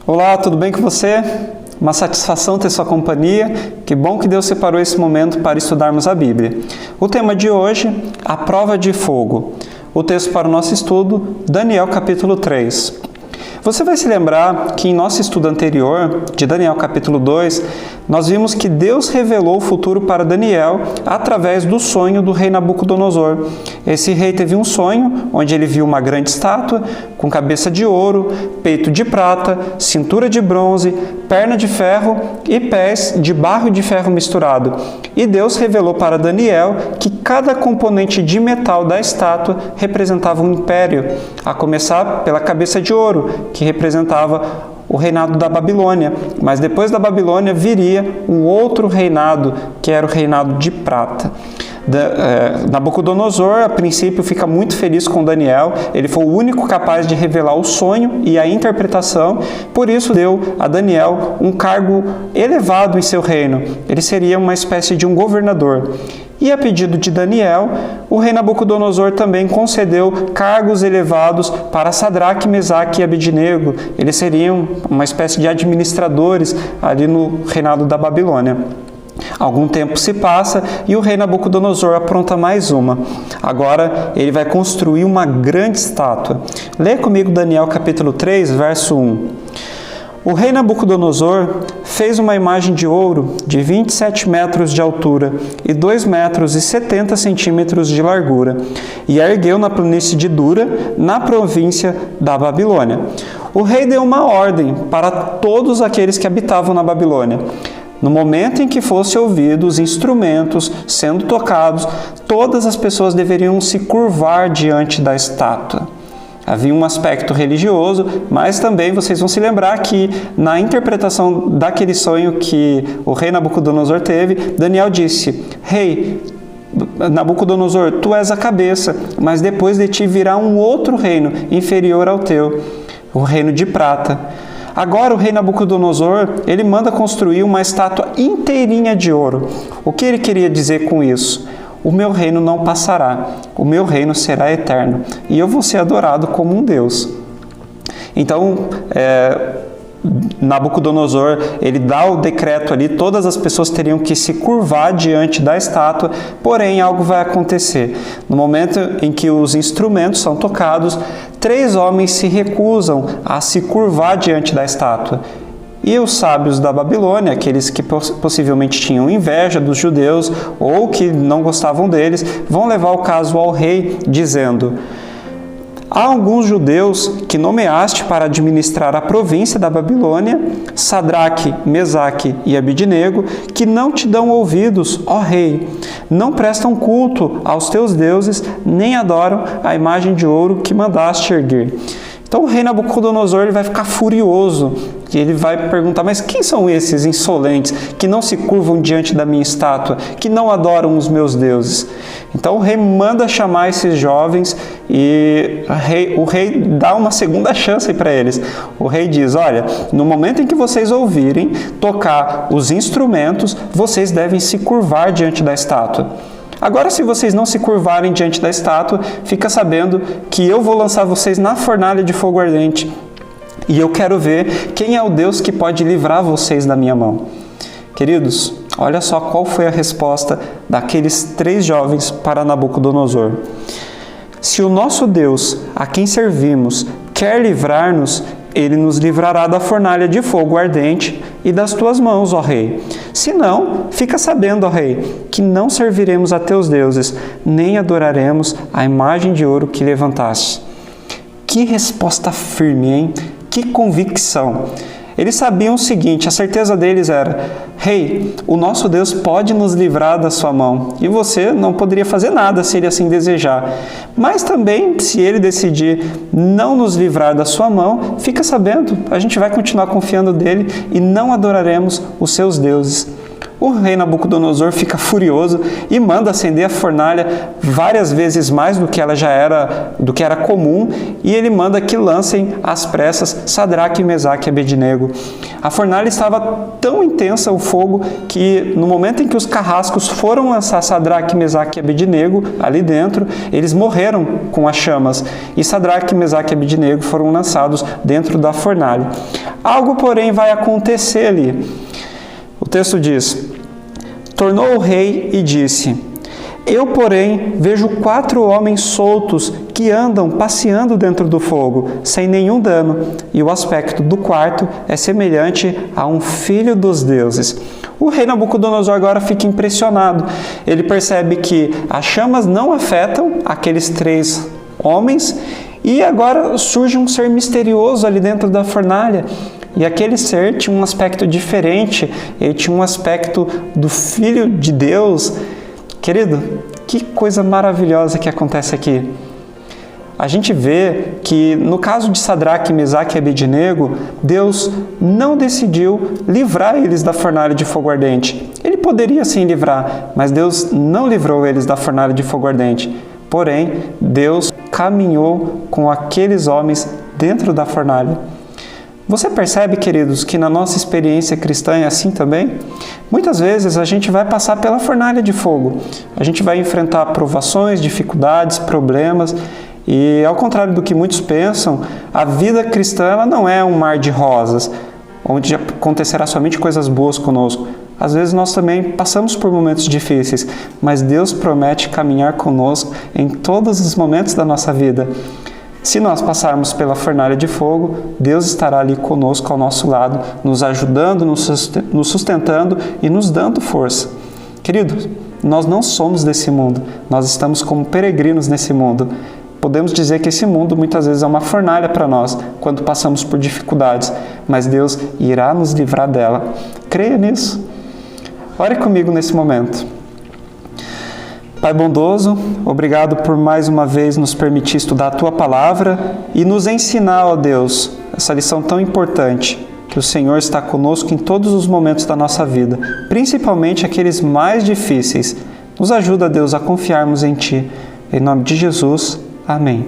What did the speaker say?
Olá, tudo bem com você? Uma satisfação ter sua companhia. Que bom que Deus separou esse momento para estudarmos a Bíblia. O tema de hoje, a prova de fogo. O texto para o nosso estudo, Daniel capítulo 3. Você vai se lembrar que em nosso estudo anterior, de Daniel capítulo 2, nós vimos que Deus revelou o futuro para Daniel através do sonho do rei Nabucodonosor. Esse rei teve um sonho onde ele viu uma grande estátua com cabeça de ouro, peito de prata, cintura de bronze, perna de ferro e pés de barro e de ferro misturado. E Deus revelou para Daniel que cada componente de metal da estátua representava um império, a começar pela cabeça de ouro, que representava o reinado da Babilônia, mas depois da Babilônia viria um outro reinado, que era o reinado de prata. Nabucodonosor, a princípio, fica muito feliz com Daniel. Ele foi o único capaz de revelar o sonho e a interpretação, por isso deu a Daniel um cargo elevado em seu reino. Ele seria uma espécie de um governador. E a pedido de Daniel, o rei Nabucodonosor também concedeu cargos elevados para Sadraque, Mesaque e Abednego. Eles seriam uma espécie de administradores ali no reinado da Babilônia. Algum tempo se passa e o rei Nabucodonosor apronta mais uma. Agora ele vai construir uma grande estátua. Lê comigo Daniel capítulo 3, verso 1. O rei Nabucodonosor fez uma imagem de ouro de 27 metros de altura e 2 metros e 70 centímetros de largura, e a ergueu na planície de Dura, na província da Babilônia. O rei deu uma ordem para todos aqueles que habitavam na Babilônia. No momento em que fossem ouvidos os instrumentos sendo tocados, todas as pessoas deveriam se curvar diante da estátua. Havia um aspecto religioso, mas também vocês vão se lembrar que na interpretação daquele sonho que o rei Nabucodonosor teve, Daniel disse: Rei Nabucodonosor, tu és a cabeça, mas depois de ti virá um outro reino inferior ao teu, o reino de prata. Agora o rei Nabucodonosor, ele manda construir uma estátua inteirinha de ouro. O que ele queria dizer com isso? O meu reino não passará, o meu reino será eterno, e eu vou ser adorado como um Deus. Então, Nabucodonosor, ele dá o decreto ali, todas as pessoas teriam que se curvar diante da estátua, porém algo vai acontecer. No momento em que os instrumentos são tocados, 3 homens se recusam a se curvar diante da estátua. E os sábios da Babilônia, aqueles que possivelmente tinham inveja dos judeus ou que não gostavam deles, vão levar o caso ao rei, dizendo: há alguns judeus que nomeaste para administrar a província da Babilônia, Sadraque, Mesaque e Abednego, que não te dão ouvidos, ó rei, não prestam culto aos teus deuses, nem adoram a imagem de ouro que mandaste erguer. Então o rei Nabucodonosor, ele vai ficar furioso e ele vai perguntar: mas quem são esses insolentes que não se curvam diante da minha estátua, que não adoram os meus deuses? Então o rei manda chamar esses jovens e o rei dá uma segunda chance para eles. O rei diz: olha, no momento em que vocês ouvirem tocar os instrumentos, vocês devem se curvar diante da estátua. Agora, se vocês não se curvarem diante da estátua, fica sabendo que eu vou lançar vocês na fornalha de fogo ardente. E eu quero ver quem é o Deus que pode livrar vocês da minha mão. Queridos, olha só qual foi a resposta daqueles 3 jovens para Nabucodonosor. Se o nosso Deus, a quem servimos, quer livrar-nos, ele nos livrará da fornalha de fogo ardente e das tuas mãos, ó rei. Se não, fica sabendo, ó rei, que não serviremos a teus deuses, nem adoraremos a imagem de ouro que levantaste. Que resposta firme, hein? Que convicção! Eles sabiam o seguinte, a certeza deles era: Rei, o nosso Deus pode nos livrar da sua mão, e você não poderia fazer nada se ele assim desejar. Mas também, se ele decidir não nos livrar da sua mão, fica sabendo, a gente vai continuar confiando nele e não adoraremos os seus deuses. O rei Nabucodonosor fica furioso e manda acender a fornalha várias vezes mais do que era comum, e ele manda que lancem às pressas Sadraque, Mesaque e Abednego. A fornalha estava tão intensa, o fogo, que no momento em que os carrascos foram lançar Sadraque, Mesaque e Abednego ali dentro, eles morreram com as chamas, e Sadraque, Mesaque e Abednego foram lançados dentro da fornalha. Algo, porém, vai acontecer ali. O texto diz: tornou o rei e disse: eu, porém, vejo 4 homens soltos que andam passeando dentro do fogo, sem nenhum dano, e o aspecto do quarto é semelhante a um filho dos deuses. O rei Nabucodonosor agora fica impressionado. Ele percebe que as chamas não afetam aqueles 3 homens, e agora surge um ser misterioso ali dentro da fornalha. E aquele ser tinha um aspecto diferente, ele tinha um aspecto do Filho de Deus. Querido, que coisa maravilhosa que acontece aqui. A gente vê que no caso de Sadraque, Mesaque e Abednego, Deus não decidiu livrar eles da fornalha de fogo ardente. Ele poderia sim livrar, mas Deus não livrou eles da fornalha de fogo ardente. Porém, Deus caminhou com aqueles homens dentro da fornalha. Você percebe, queridos, que na nossa experiência cristã é assim também? Muitas vezes a gente vai passar pela fornalha de fogo. A gente vai enfrentar provações, dificuldades, problemas. E ao contrário do que muitos pensam, a vida cristã ela não é um mar de rosas, onde acontecerá somente coisas boas conosco. Às vezes nós também passamos por momentos difíceis, mas Deus promete caminhar conosco em todos os momentos da nossa vida. Se nós passarmos pela fornalha de fogo, Deus estará ali conosco ao nosso lado, nos ajudando, nos sustentando e nos dando força. Queridos, nós não somos desse mundo, nós estamos como peregrinos nesse mundo. Podemos dizer que esse mundo muitas vezes é uma fornalha para nós, quando passamos por dificuldades, mas Deus irá nos livrar dela. Creia nisso. Ore comigo nesse momento. Pai bondoso, obrigado por mais uma vez nos permitir estudar a Tua Palavra e nos ensinar, ó Deus, essa lição tão importante, que o Senhor está conosco em todos os momentos da nossa vida, principalmente aqueles mais difíceis. Nos ajuda, Deus, a confiarmos em Ti. Em nome de Jesus, amém.